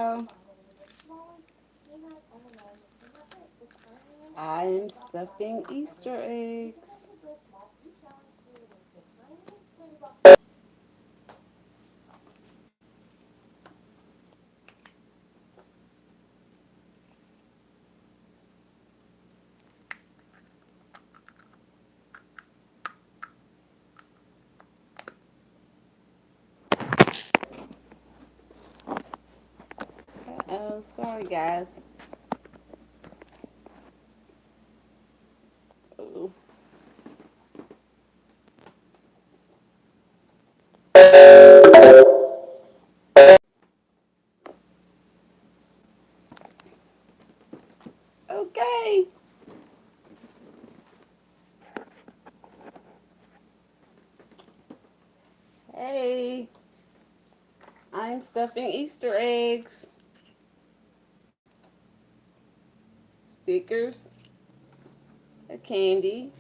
y'all. I am stuffing Easter eggs. Oh, sorry guys. Ooh. Okay. Hey, I'm stuffing Easter eggs, stickers, a candy,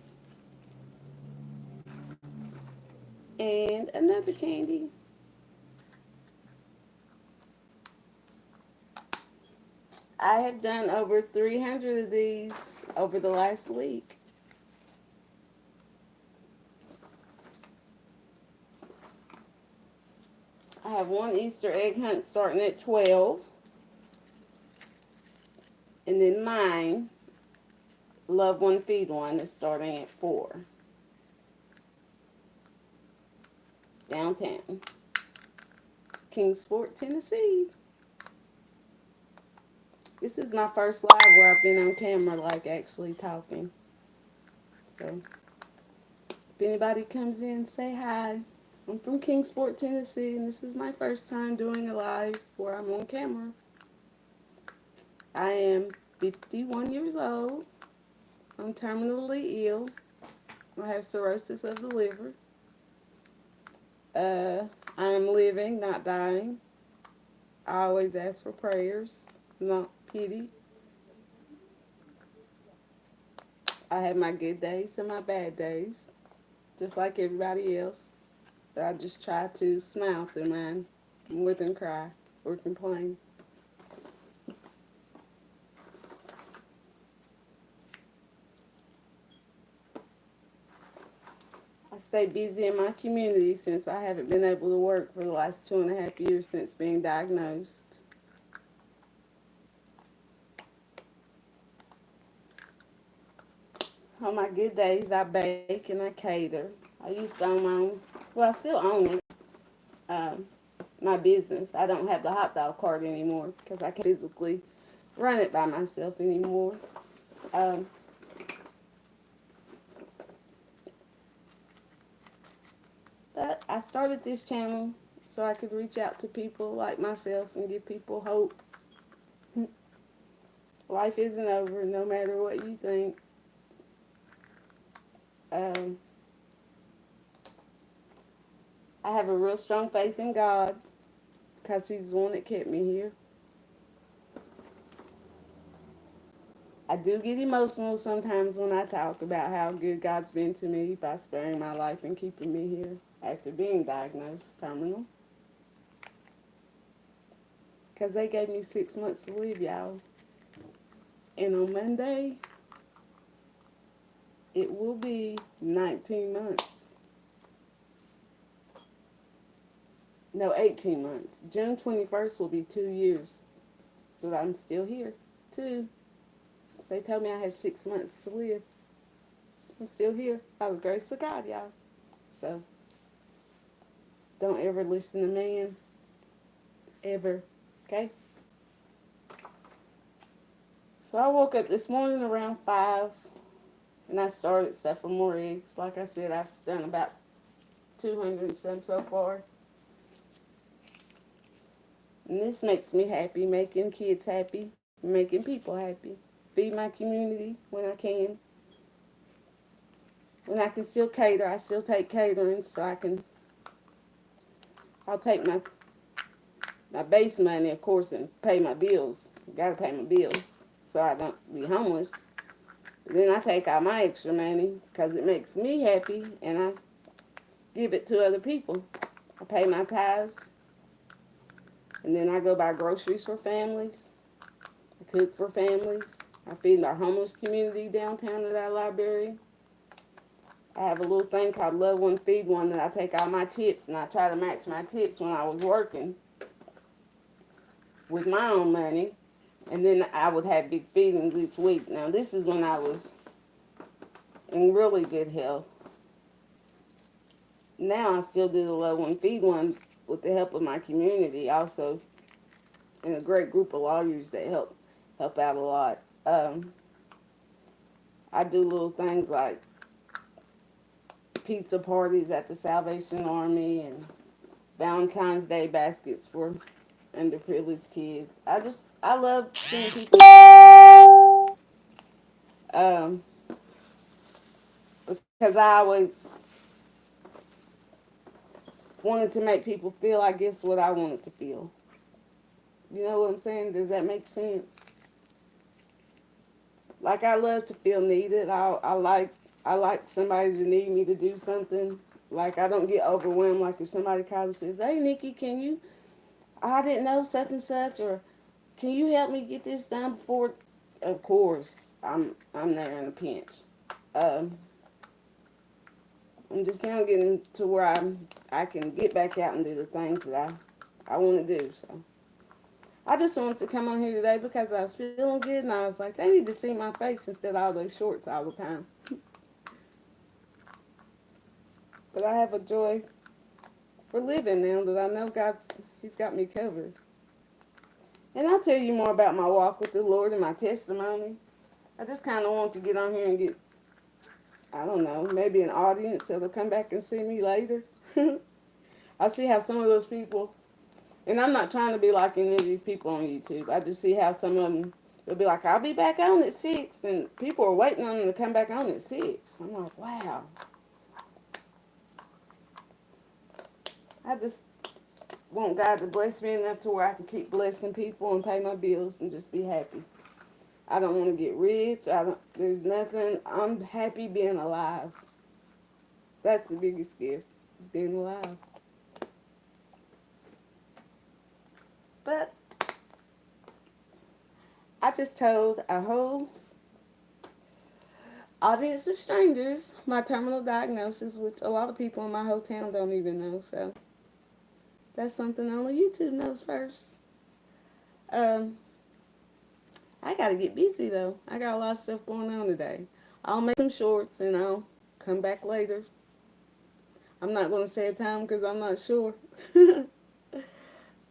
and another candy. I have done over 300 of these over the last week. I have one Easter egg hunt starting at 12, and then mine, Love One Feed One, is starting at 4, downtown, Kingsport, Tennessee. This is my first live where I've been on camera, like actually talking. So, if anybody comes in, say hi. I'm from Kingsport, Tennessee, and this is my first time doing a live where I'm on camera. I am 51 years old. I'm terminally ill. I have cirrhosis of the liver. I'm living, not dying. I always ask for prayers, not pity. I have my good days and my bad days, just like everybody else. But I just try to smile through mine more than cry or complain. I stay busy in my community since I haven't been able to work for the last 2.5 years since being diagnosed. On my good days, I bake and I cater. I used to own my own, well, I still own it, um, my business. I don't have the hot dog cart anymore because I can't physically run it by myself anymore. Um, but I started this channel so I could reach out to people like myself and give people hope. Life isn't over no matter what you think. Um, I have a real strong faith in God because He's the one that kept me here. I do get emotional sometimes when I talk about how good God's been to me by sparing my life and keeping me here after being diagnosed terminal. Because they gave me 6 months to live, y'all. And on Monday, it will be 19 months. No, 18 months. June 21st will be 2 years that I'm still here, too. They told me I had 6 months to live. I'm still here by the grace of God, y'all. So, don't ever listen to man. Ever. Okay? So I woke up this morning around 5 and I started stuffing more eggs. Like I said, I've done about 200 and some so far. And this makes me happy, making kids happy, making people happy. Feed my community when I can. When I can still cater, I still take catering so I'll take my base money, of course, and pay my bills. Gotta pay my bills so I don't be homeless. Then I take out my extra money because it makes me happy and I give it to other people. I pay my tithes. And then I go buy groceries for families. I cook for families. I feed our homeless community downtown at our library. I have a little thing called Love One Feed One that I take all my tips and I try to match my tips when I was working with my own money. And then I would have big feedings each week. Now, this is when I was in really good health. Now, I still do the Love One Feed One with the help of my community, also, and a great group of lawyers that help out a lot. I do little things like pizza parties at the Salvation Army and Valentine's Day baskets for underprivileged kids. I love seeing people um, because I always wanted to make people feel, I guess, what I wanted to feel. You know what I'm saying? Does that make sense? Like I love to feel needed. I like somebody to need me to do something. Like I don't get overwhelmed. Like if somebody calls and says, "Hey Nikki, can you? I didn't know such and such," or "Can you help me get this done before?" Of course, I'm there in a pinch. Um, I'm just now getting to where I can get back out and do the things that I want to do. So I just wanted to come on here today because I was feeling good and I was like, they need to see my face instead of all those shorts all the time. But I have a joy for living now that I know He's got me covered. And I'll tell you more about my walk with the Lord and my testimony. I just kind of want to get on here and get, I don't know, maybe an audience that'll come back and see me later. I see how some of those people, and I'm not trying to be like any of these people on YouTube. I just see how some of them, they'll be like, I'll be back on at 6. And people are waiting on them to come back on at 6. I'm like, wow. I just want God to bless me enough to where I can keep blessing people and pay my bills and just be happy. I don't want to get rich. There's nothing. I'm happy being alive. That's the biggest gift, being alive. But I just told a whole audience of strangers my terminal diagnosis, which a lot of people in my whole town don't even know. So that's something only YouTube knows first. Um, I gotta get busy though. I got a lot of stuff going on today. I'll make some shorts and I'll come back later. I'm not gonna say a time because I'm not sure.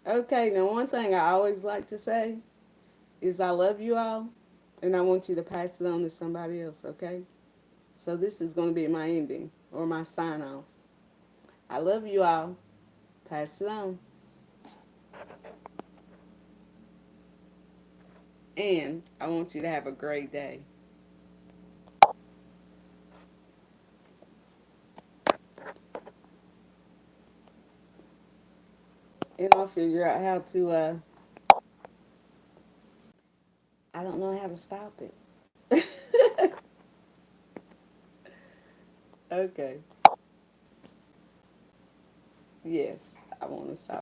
Okay, now one thing I always like to say is I love you all and I want you to pass it on to somebody else, okay? So this is going to be my ending or my sign off. I love you all. Pass it on. And I want you to have a great day. And I'll figure out how to, I don't know how to stop it. Okay. Yes, I want to stop.